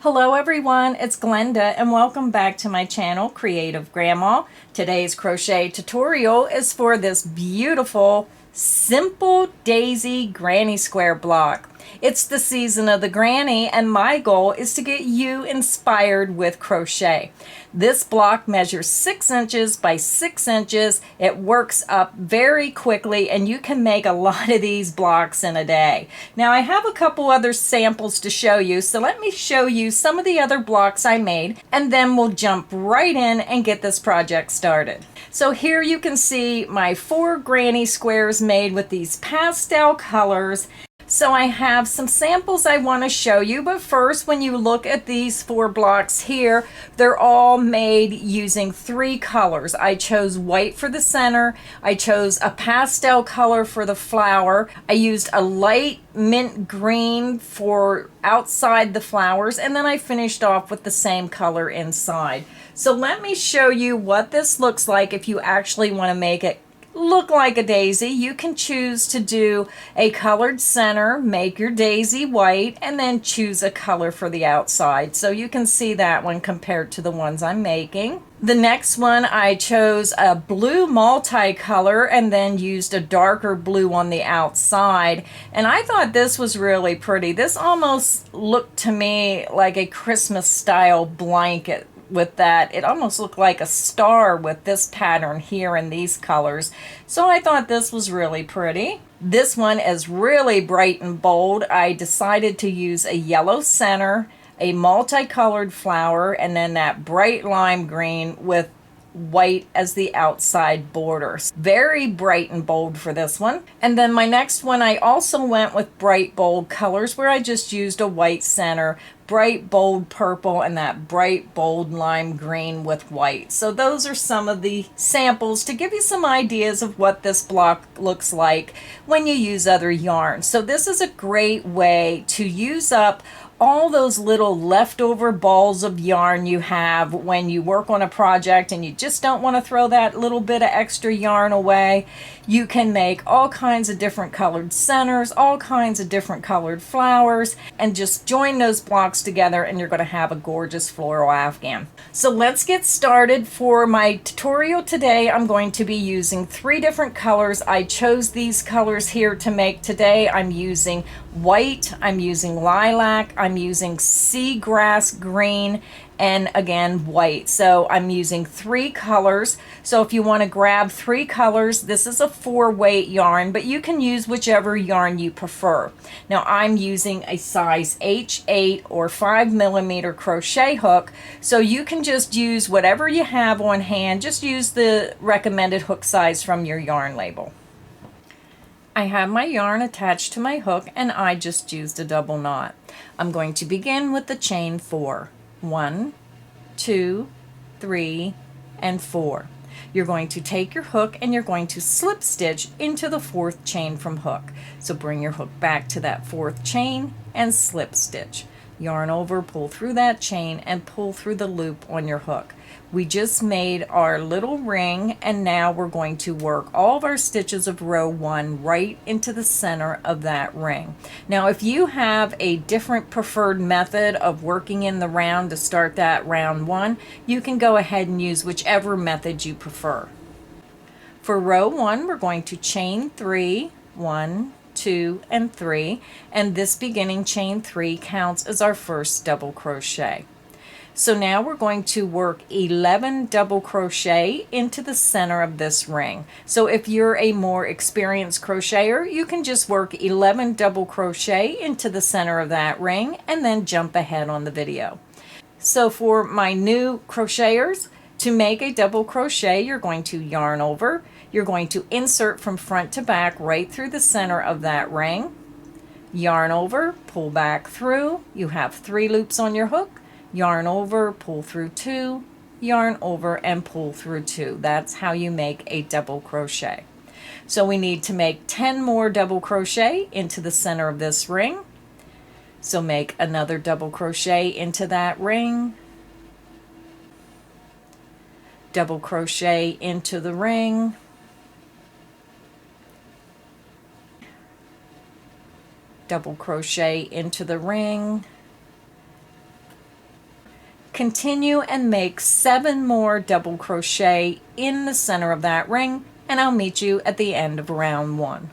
Hello everyone, it's Glenda and welcome back to my channel, Creative Grandma. Today's crochet tutorial is for this beautiful, simple daisy granny square block. It's the season of the granny and my goal is to get you inspired with crochet. This block measures 6 inches by 6 inches. It works up very quickly and you can make a lot of these blocks in a day. Now I have a couple other samples to show you, so let me show you some of the other blocks I made and then we'll jump right in and get this project started. So here you can see my 4 granny squares made with these pastel colors. So I have some samples I want to show you, but first when you look at these 4 blocks here, they're all made using 3 colors. I chose white for the center, I chose a pastel color for the flower, I used a light mint green for outside the flowers, and then I finished off with the same color inside. So let me show you what this looks like if you actually want to make it look like a daisy. You can choose to do a colored center, make your daisy white, and then choose a color for the outside. So you can see that one compared to the ones I'm making. The next one I chose a blue multicolor and then used a darker blue on the outside. And I thought this was really pretty. This almost looked to me like a Christmas style blanket. With that, it almost looked like a star with this pattern here in these colors. So I thought this was really pretty. This one is really bright and bold. I decided to use a yellow center, a multicolored flower, and then that bright lime green with white as the outside border. Very bright and bold for this one. And then my next one, I also went with bright bold colors where I just used a white center, bright bold purple, and that bright bold lime green with white. So those are some of the samples to give you some ideas of what this block looks like when you use other yarns. So this is a great way to use up all those little leftover balls of yarn you have when you work on a project and you just don't want to throw that little bit of extra yarn away. You can make all kinds of different colored centers, all kinds of different colored flowers, and just join those blocks together and you're going to have a gorgeous floral afghan. So let's get started. For my tutorial today, I'm going to be using 3 different colors. I chose these colors here to make today. I'm using white, I'm using lilac, I'm using seagrass green, and again white. So I'm using 3 colors. So if you want to grab 3 colors, this is a 4-weight yarn, but you can use whichever yarn you prefer. Now I'm using a size H8 or 5mm crochet hook, so you can just use whatever you have on hand. Just use the recommended hook size from your yarn label. I have my yarn attached to my hook and I just used a double knot. I'm going to begin with the chain 4. 1, 2, 3, and 4. You're going to take your hook and you're going to slip stitch into the 4th chain from hook. So bring your hook back to that 4th chain and slip stitch. Yarn over, pull through that chain, and pull through the loop on your hook. We just made our little ring and now we're going to work all of our stitches of row 1 right into the center of that ring. Now if you have a different preferred method of working in the round to start that round 1, you can go ahead and use whichever method you prefer. For row 1, we're going to chain 3, 1, 2, and 3, and this beginning chain 3 counts as our first double crochet. So now we're going to work 11 double crochet into the center of this ring. So if you're a more experienced crocheter, you can just work 11 double crochet into the center of that ring and then jump ahead on the video. So for my new crocheters, to make a double crochet, you're going to yarn over, you're going to insert from front to back right through the center of that ring, yarn over, pull back through, you have 3 loops on your hook, yarn over, pull through 2, yarn over, and pull through 2. That's how you make a double crochet. So we need to make 10 more double crochet into the center of this ring. So make another double crochet into that ring, double crochet into the ring, double crochet into the ring, Continue and make 7 more double crochet in the center of that ring, and I'll meet you at the end of round 1.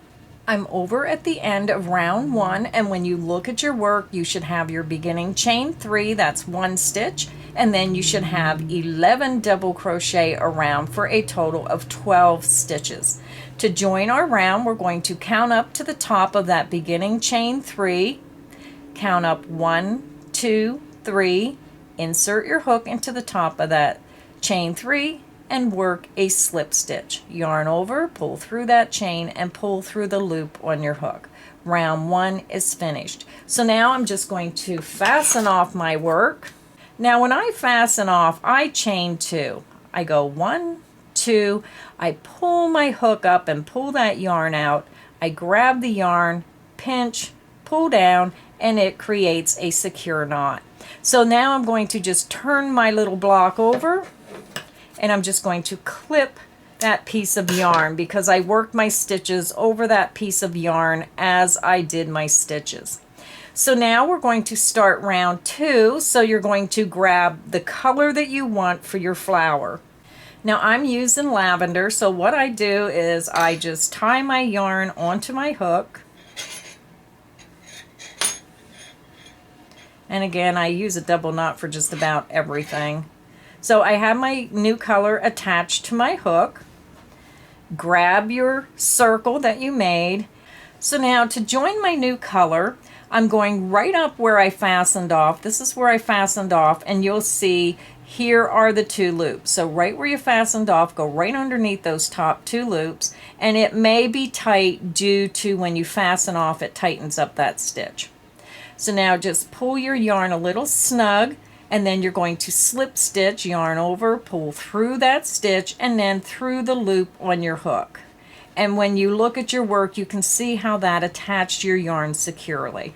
I'm over at the end of round 1, and when you look at your work, you should have your beginning chain 3, that's 1 stitch, and then you should have 11 double crochet around for a total of 12 stitches. To join our round, we're going to count up to the top of that beginning chain 3, count up 1, 2, 3, insert your hook into the top of that chain 3, and work a slip stitch. Yarn over, pull through that chain, and pull through the loop on your hook. Round 1 is finished. So now I'm just going to fasten off my work. Now when I fasten off, I chain 2. I go 1, 2, I pull my hook up and pull that yarn out. I grab the yarn, pinch, pull down, and it creates a secure knot. So now I'm going to just turn my little block over, and I'm just going to clip that piece of yarn because I worked my stitches over that piece of yarn as I did my stitches. So now we're going to start round 2. So you're going to grab the color that you want for your flower. Now I'm using lavender, so what I do is I just tie my yarn onto my hook. And again, I use a double knot for just about everything. So I have my new color attached to my hook. Grab your circle that you made. So now to join my new color, I'm going right up where I fastened off. This is where I fastened off, and you'll see here are the 2 loops. So right where you fastened off, go right underneath those top 2 loops, and it may be tight due to when you fasten off, it tightens up that stitch. So now just pull your yarn a little snug, and then you're going to slip stitch, yarn over, pull through that stitch, and then through the loop on your hook. And when you look at your work, you can see how that attached your yarn securely.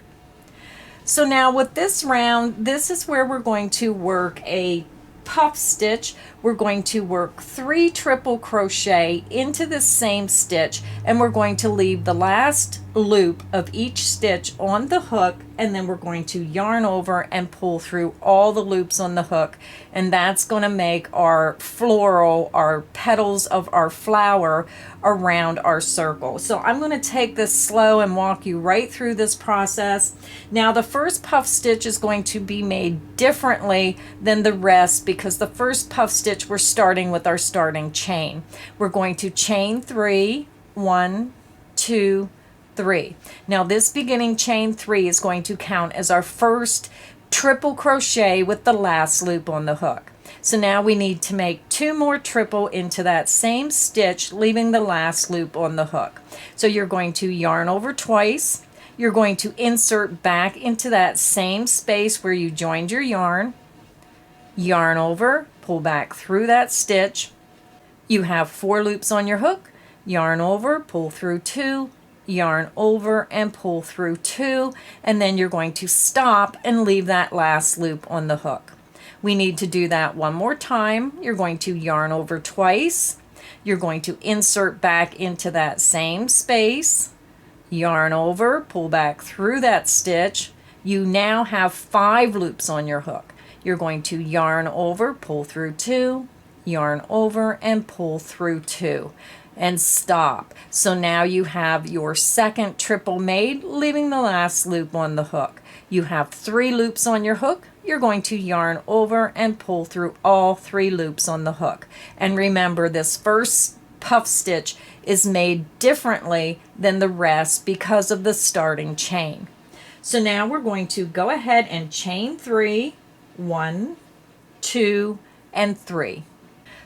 So now with this round, this is where we're going to work a puff stitch. We're going to work 3 triple crochet into the same stitch, and we're going to leave the last loop of each stitch on the hook, and then we're going to yarn over and pull through all the loops on the hook, and that's going to make our floral, our petals of our flower around our circle. So I'm going to take this slow and walk you right through this process. Now the first puff stitch is going to be made differently than the rest because the first puff stitch we're starting with our starting chain. We're going to chain 3, 1, 2, 3. Now this beginning chain 3 is going to count as our first triple crochet with the last loop on the hook. So now we need to make 2 more triple into that same stitch, leaving the last loop on the hook. So you're going to yarn over twice. You're going to insert back into that same space where you joined your yarn, yarn over, pull back through that stitch. You have 4 loops on your hook, yarn over, pull through 2, yarn over and pull through 2, and then you're going to stop and leave that last loop on the hook. We need to do that one more time. You're going to yarn over twice. You're going to insert back into that same space, yarn over, pull back through that stitch. You now have 5 loops on your hook. You're going to yarn over, pull through 2, yarn over and pull through 2. And stop. So now you have your second triple made, leaving the last loop on the hook. You have 3 loops on your hook. You're going to yarn over and pull through all 3 loops on the hook. And remember, this first puff stitch is made differently than the rest because of the starting chain. So now we're going to go ahead and chain 3, 1, 2, and 3.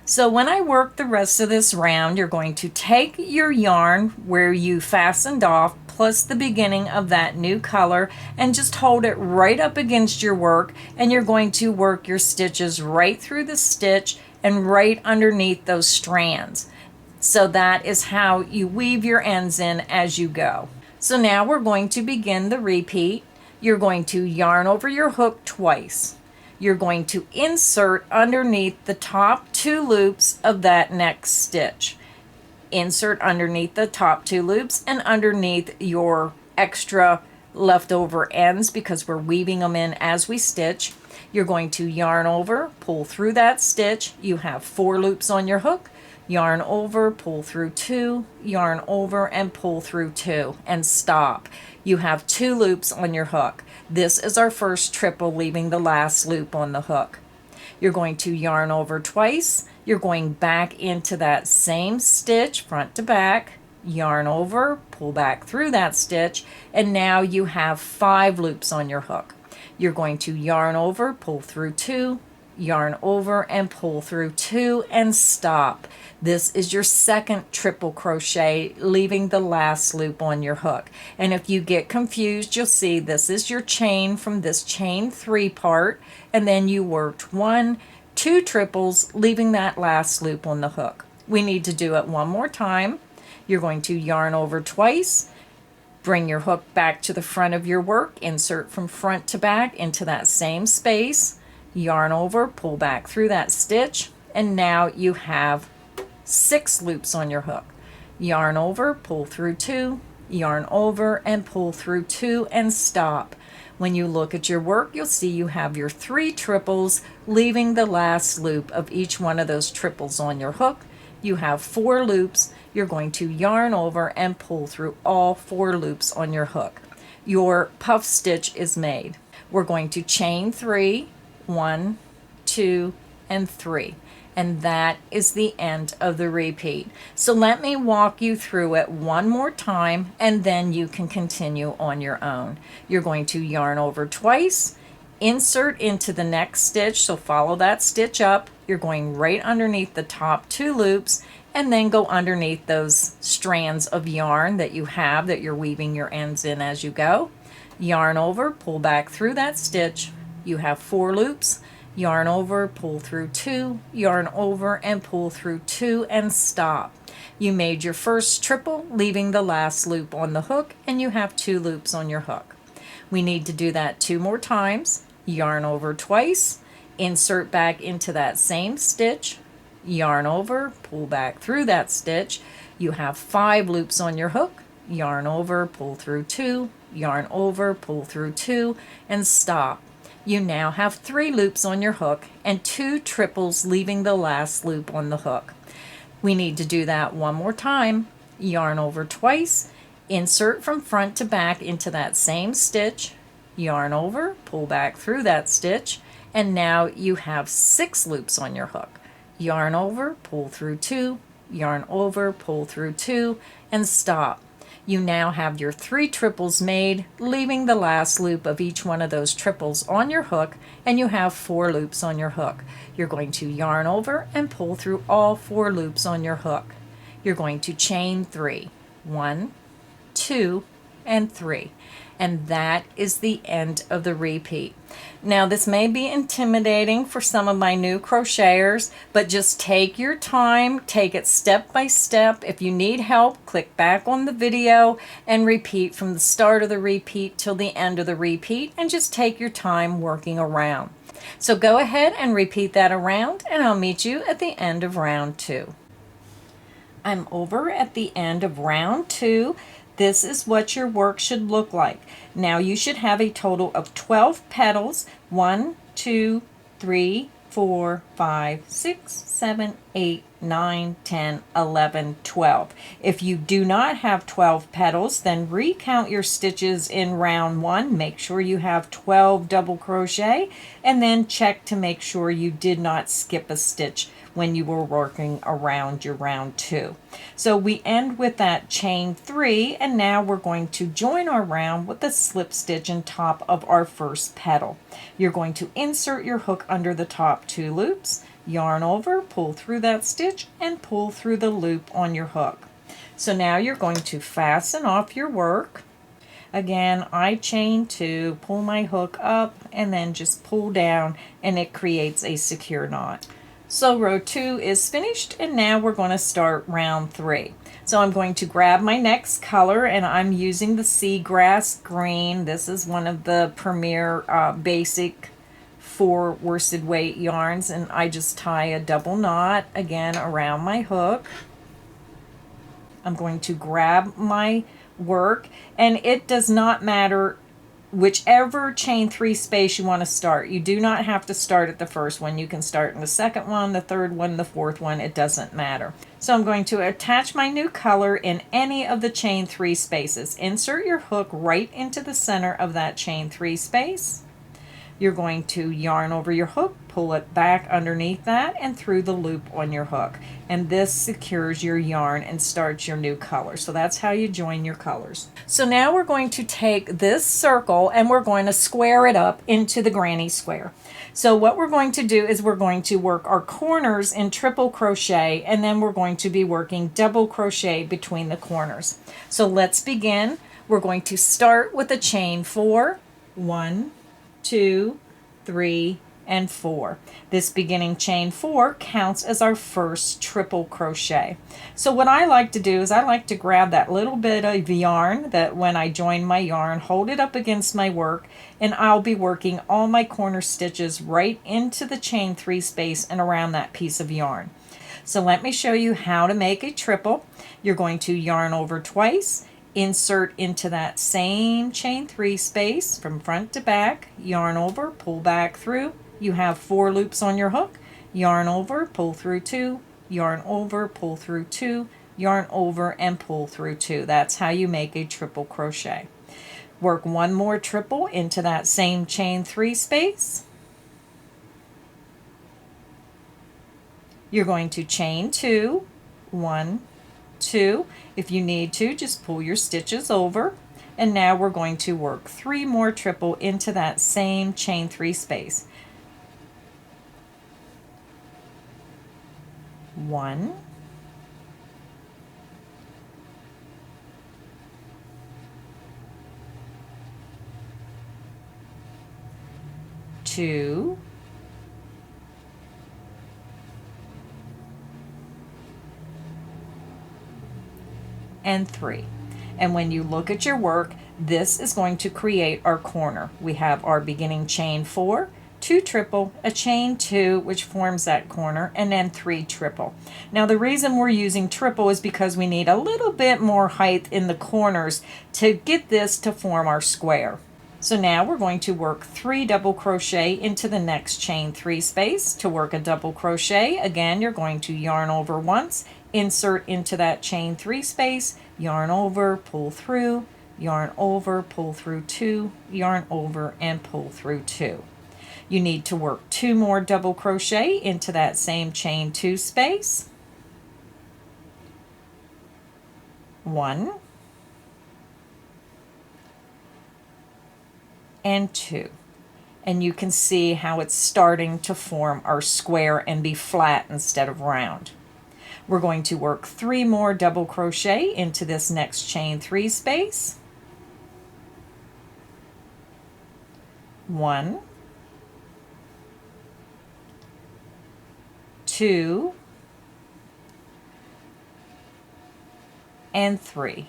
So when I work the rest of this round, you're going to take your yarn where you fastened off plus the beginning of that new color and just hold it right up against your work, and you're going to work your stitches right through the stitch and right underneath those strands. So that is how you weave your ends in as you go. So now we're going to begin the repeat. You're going to yarn over your hook twice. You're going to insert underneath the top 2 loops of that next stitch. Insert underneath the top 2 loops and underneath your extra leftover ends because we're weaving them in as we stitch. You're going to yarn over, pull through that stitch. You have 4 loops on your hook. Yarn over, pull through 2, yarn over and pull through 2 and stop. You have 2 loops on your hook. This is our first triple, leaving the last loop on the hook. You're going to yarn over twice. You're going back into that same stitch, front to back, yarn over, pull back through that stitch, and now you have 5 loops on your hook. You're going to yarn over, pull through 2, yarn over and pull through 2 and stop. This is your second triple crochet, leaving the last loop on your hook. And if you get confused, you'll see this is your chain from this chain 3 part, and then you worked 1, 2 triples, leaving that last loop on the hook. We need to do it one more time. You're going to yarn over twice, bring your hook back to the front of your work, insert from front to back into that same space, yarn over, pull back through that stitch, and now you have 6 loops on your hook. Yarn over, pull through 2, yarn over and pull through 2 and stop. When you look at your work, you'll see you have your 3 triples, leaving the last loop of each one of those triples on your hook. You have 4 loops. You're going to yarn over and pull through all 4 loops on your hook. Your puff stitch is made. We're going to chain 3, 1, 2, and 3. And that is the end of the repeat. So let me walk you through it one more time, and then you can continue on your own. You're going to yarn over twice, insert into the next stitch, so follow that stitch up. You're going right underneath the top 2 loops, and then go underneath those strands of yarn that you have that you're weaving your ends in as you go. Yarn over, pull back through that stitch. You have 4 loops. Yarn over, pull through 2, yarn over and pull through 2 and stop. You made your first triple, leaving the last loop on the hook, and you have 2 loops on your hook. We need to do that 2 more times. Yarn over twice, insert back into that same stitch, yarn over, pull back through that stitch. You have 5 loops on your hook. Yarn over, pull through 2, yarn over, pull through 2 and stop. You now have 3 loops on your hook and 2 triples, leaving the last loop on the hook. We need to do that one more time. Yarn over twice, insert from front to back into that same stitch, yarn over, pull back through that stitch, and now you have 6 loops on your hook. Yarn over, pull through 2, yarn over, pull through 2, and stop. You now have your 3 triples made, leaving the last loop of each one of those triples on your hook, and you have 4 loops on your hook. You're going to yarn over and pull through all 4 loops on your hook. You're going to chain 3, 1, 2, and 3. And that is the end of the repeat. Now this may be intimidating for some of my new crocheters, but just take your time, take it step by step. If you need help, click back on the video and repeat from the start of the repeat till the end of the repeat, and just take your time working around. So go ahead and repeat that around, and I'll meet you at the end of round 2. I'm over at the end of round 2. This is what your work should look like. Now you should have a total of 12 petals. 1, 2, 3, 4, 5, 6, 7, 8, 9, 10, 11, 12. If you do not have 12 petals, then recount your stitches in round 1. Make sure you have 12 double crochet, and then check to make sure you did not skip a stitch when you were working around your round 2. So we end with that chain 3, and now we're going to join our round with a slip stitch on top of our first petal. You're going to insert your hook under the top 2 loops, yarn over, pull through that stitch, and pull through the loop on your hook. So now you're going to fasten off your work. Again, I chain 2, pull my hook up, and then just pull down, and it creates a secure knot. So row 2 is finished, and now we're going to start round 3. So I'm going to grab my next color, and I'm using the Seagrass Green. This is one of the premier basic 4 worsted weight yarns, and I just tie a double knot again around my hook. I'm going to grab my work, and it does not matter whichever chain 3 space you want to start. You do not have to start at the first one. You can start in the second one, the third one, the fourth one. It doesn't matter. So I'm going to attach my new color in any of the chain 3 spaces. Insert your hook right into the center of that chain 3 space. You're going to yarn over your hook, pull it back underneath that and through the loop on your hook. And this secures your yarn and starts your new color. So that's how you join your colors. So now we're going to take this circle and we're going to square it up into the granny square. So what we're going to do is we're going to work our corners in triple crochet, and then we're going to be working double crochet between the corners. So let's begin. We're going to start with a chain 4, 1, 2, 3, and 4. This beginning chain 4 counts as our first triple crochet. So what I like to do is I like to grab that little bit of yarn that when I join my yarn, hold it up against my work, and I'll be working all my corner stitches right into the chain 3 space and around that piece of yarn. So let me show you how to make a triple. You're going to yarn over twice, insert into that same chain 3 space from front to back, yarn over, pull back through. You have 4 loops on your hook, yarn over, pull through 2, yarn over, pull through 2, yarn over, and pull through 2. That's how you make a triple crochet. Work one more triple into that same chain 3 space. You're going to chain 2, 1, 2. If you need to, just pull your stitches over. And now we're going to work 3 more triple into that same chain 3 space. 1, 2, and 3. And when you look at your work, this is going to create our corner. We have our beginning chain 4, 2 triple, a chain 2, which forms that corner, and then 3 triple. Now the reason we're using triple is because we need a little bit more height in the corners to get this to form our square. So now we're going to work 3 double crochet into the next chain 3 space. To work a double crochet, again, you're going to yarn over once, insert into that chain 3 space, yarn over, pull through, yarn over, pull through 2, yarn over, and pull through 2. You need to work 2 more double crochet into that same chain 2 space. 1 and 2. And you can see how it's starting to form our square and be flat instead of round. We're going to work 3 more double crochet into this next chain 3 space. 1, 2, and 3.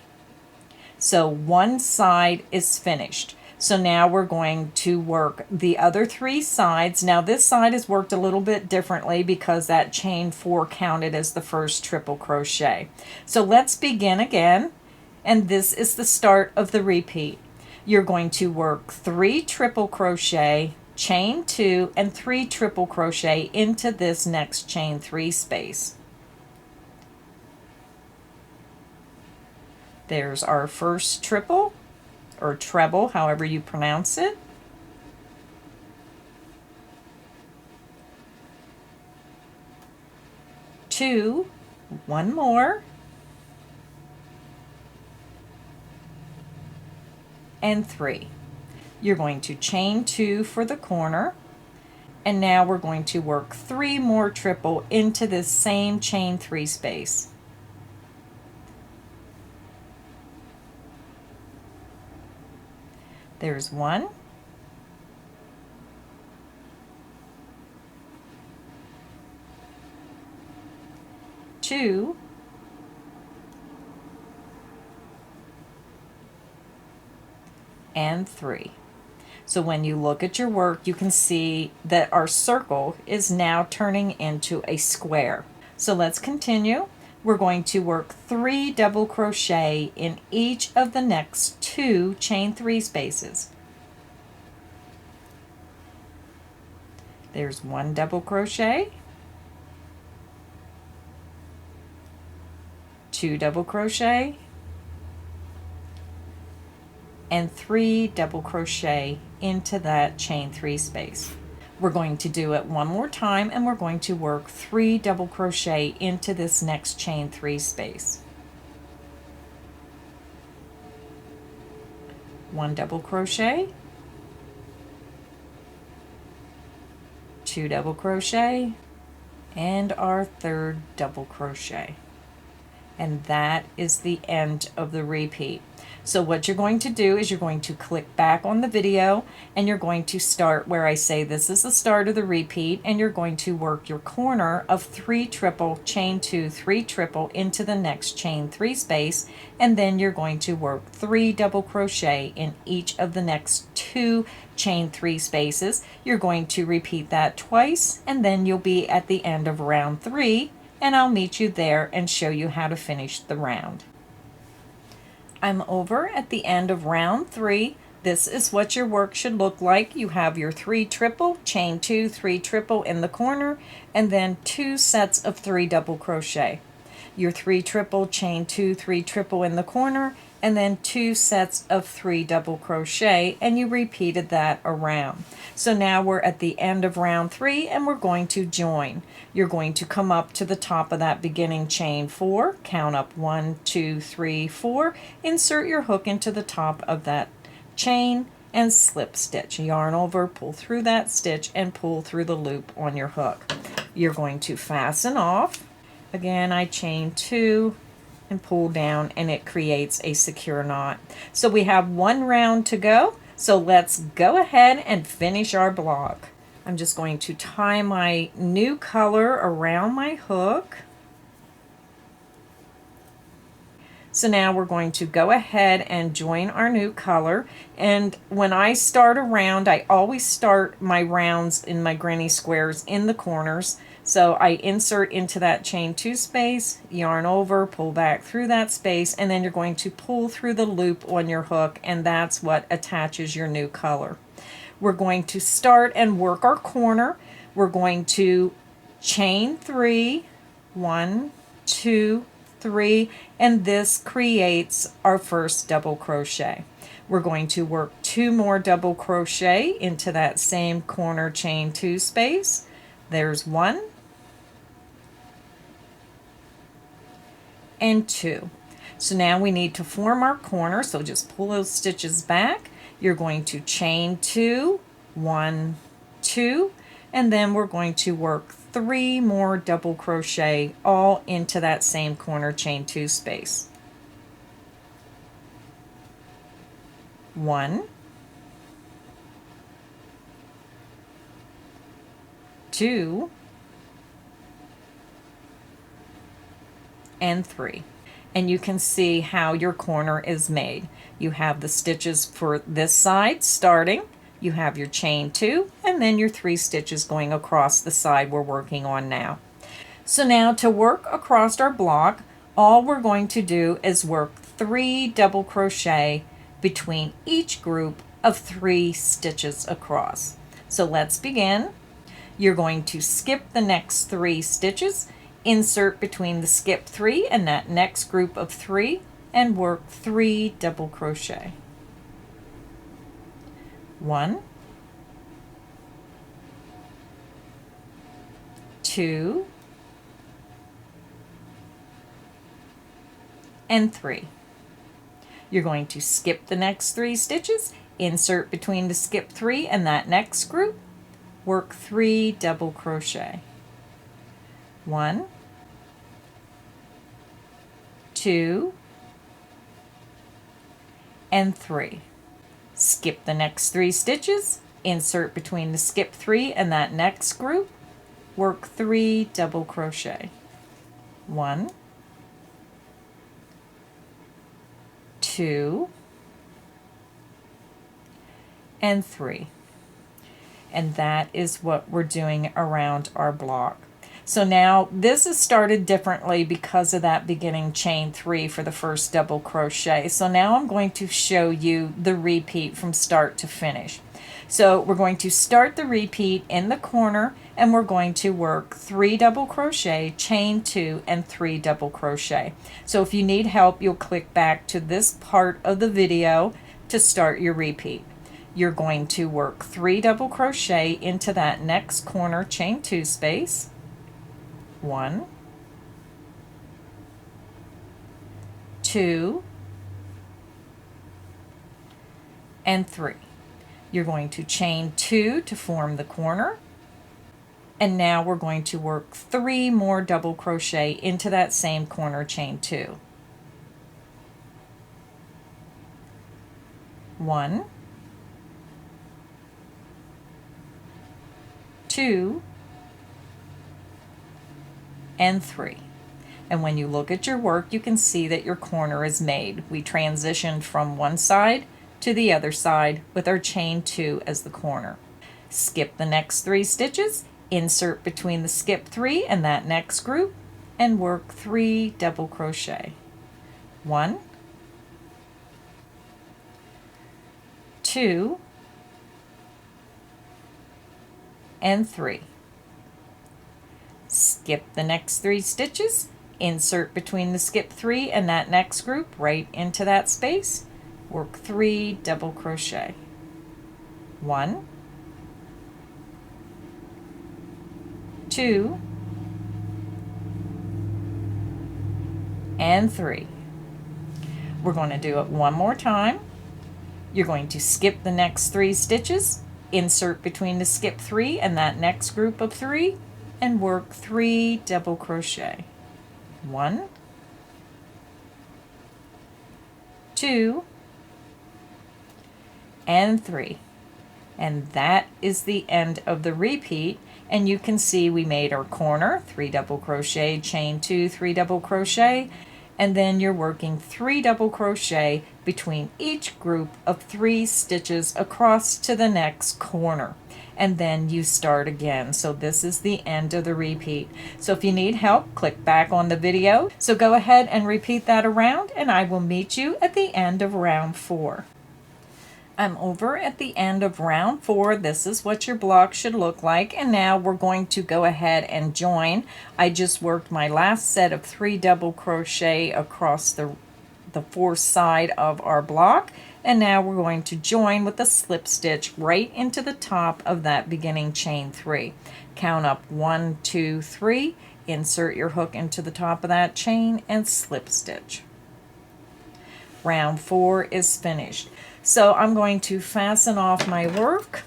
So one side is finished. So now we're going to work the other 3 sides. Now this side is worked a little bit differently because that chain 4 counted as the first triple crochet. So let's begin again, and this is the start of the repeat. You're going to work 3 triple crochet, chain 2, and 3 triple crochet into this next chain 3 space. There's our first triple, or treble, however you pronounce it. Two, 1 more, and 3. You're going to chain 2 for the corner, and now we're going to work 3 more triple into this same chain 3 space. There's 1, 2, and 3. So when you look at your work, you can see that our circle is now turning into a square. So let's continue. We're going to work 3 double crochet in each of the next 2 chain 3 spaces. There's 1 double crochet, 2 double crochet, and 3 double crochet into that chain 3 space. We're going to do it one more time, and we're going to work 3 double crochet into this next chain 3 space. 1 double crochet, 2 double crochet, and our 3rd double crochet. And that is the end of the repeat. So what you're going to do is you're going to click back on the video, and you're going to start where I say this is the start of the repeat, and you're going to work your corner of 3 triple, chain 2, 3 triple into the next chain 3 space, and then you're going to work 3 double crochet in each of the next 2 chain 3 spaces. You're going to repeat that twice, and then you'll be at the end of round 3, and I'll meet you there and show you how to finish the round. I'm over at the end of round 3. This is what your work should look like. You have your 3 triple, chain 2, 3 triple in the corner, and then 2 sets of 3 double crochet. Your 3 triple, chain 2, 3 triple in the corner, and then 2 sets of 3 double crochet, and you repeated that around. So now we're at the end of round 3, and we're going to join. You're going to come up to the top of that beginning chain 4, count up 1, 2, 3, 4, insert your hook into the top of that chain, and slip stitch. Yarn over, pull through that stitch, and pull through the loop on your hook. You're going to fasten off. Again, I chain 2 and pull down, and it creates a secure knot. So we have 1 round to go. So let's go ahead and finish our block. I'm just going to tie my new color around my hook. So now we're going to go ahead and join our new color. And when I start a round, I always start my rounds in my granny squares in the corners. So I insert into that chain 2 space, yarn over, pull back through that space, and then you're going to pull through the loop on your hook, and that's what attaches your new color. We're going to start and work our corner. We're going to chain 3, 1, 2, 3, and this creates our first double crochet. We're going to work 2 more double crochet into that same corner chain 2 space. There's 1 and 2. So now we need to form our corner, so just pull those stitches back. You're going to chain 2, 1, 2, and then we're going to work 3 more double crochet all into that same corner chain 2 space. 1, 2, and 3. And you can see how your corner is made. You have the stitches for this side starting, you have your chain 2, and then your 3 stitches going across the side we're working on now. So now to work across our block, all we're going to do is work 3 double crochet between each group of 3 stitches across. So let's begin. You're going to skip the next 3 stitches, insert between the skip 3 and that next group of 3, and work 3 double crochet. 1, 2, and 3. You're going to skip the next 3 stitches, insert between the skip 3 and that next group, work 3 double crochet. 1, 2, and 3. Skip the next 3 stitches, insert between the skip 3 and that next group, work 3 double crochet. 1, 2, and 3. And that is what we're doing around our block. So now this is started differently because of that beginning chain 3 for the first double crochet. So now I'm going to show you the repeat from start to finish. So we're going to start the repeat in the corner, and we're going to work 3 double crochet, chain 2, and 3 double crochet. So if you need help, you'll click back to this part of the video to start your repeat. You're going to work 3 double crochet into that next corner, chain 2 space. 1, 2, and 3. You're going to chain 2 to form the corner, and now we're going to work 3 more double crochet into that same corner, chain 2. 1, 2, and 3. And when you look at your work, you can see that your corner is made. We transitioned from one side to the other side with our chain 2 as the corner. Skip the next 3 stitches, insert between the skip 3 and that next group, and work 3 double crochet. 1, 2, and 3. Skip the next 3 stitches, insert between the skip 3 and that next group right into that space, work 3 double crochet. 1, 2, and 3. We're going to do it one more time. You're going to skip the next 3 stitches, insert between the skip 3 and that next group of 3, and work 3 double crochet. 1, 2, and 3. And that is the end of the repeat. And you can see we made our corner, 3 double crochet, chain 2, 3 double crochet, and then you're working 3 double crochet between each group of 3 stitches across to the next corner. And then you start again. So this is the end of the repeat. So if you need help, click back on the video. So go ahead and repeat that around, and I will meet you at the end of round 4. I'm over at the end of round 4. This is what your block should look like, and now we're going to go ahead and join. I just worked my last set of 3 double crochet across the fourth side of our block, and now we're going to join with a slip stitch right into the top of that beginning chain 3. Count up 1, 2, 3, insert your hook into the top of that chain and slip stitch. Round 4 is finished. So I'm going to fasten off my work.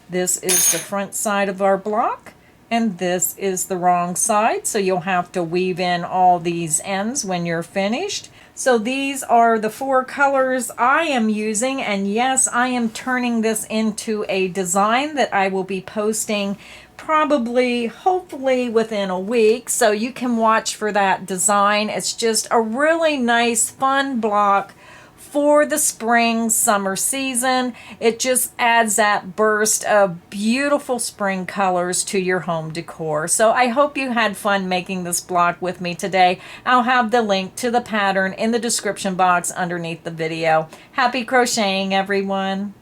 This is the front side of our block, and this is the wrong side, so you'll have to weave in all these ends when you're finished. So these are the 4 colors I am using, and yes, I am turning this into a design that I will be posting probably, hopefully within a week, so you can watch for that design. It's just a really nice, fun block for the spring, summer season. It just adds that burst of beautiful spring colors to your home decor. So I hope you had fun making this block with me today. I'll have the link to the pattern in the description box underneath the video. Happy crocheting, everyone!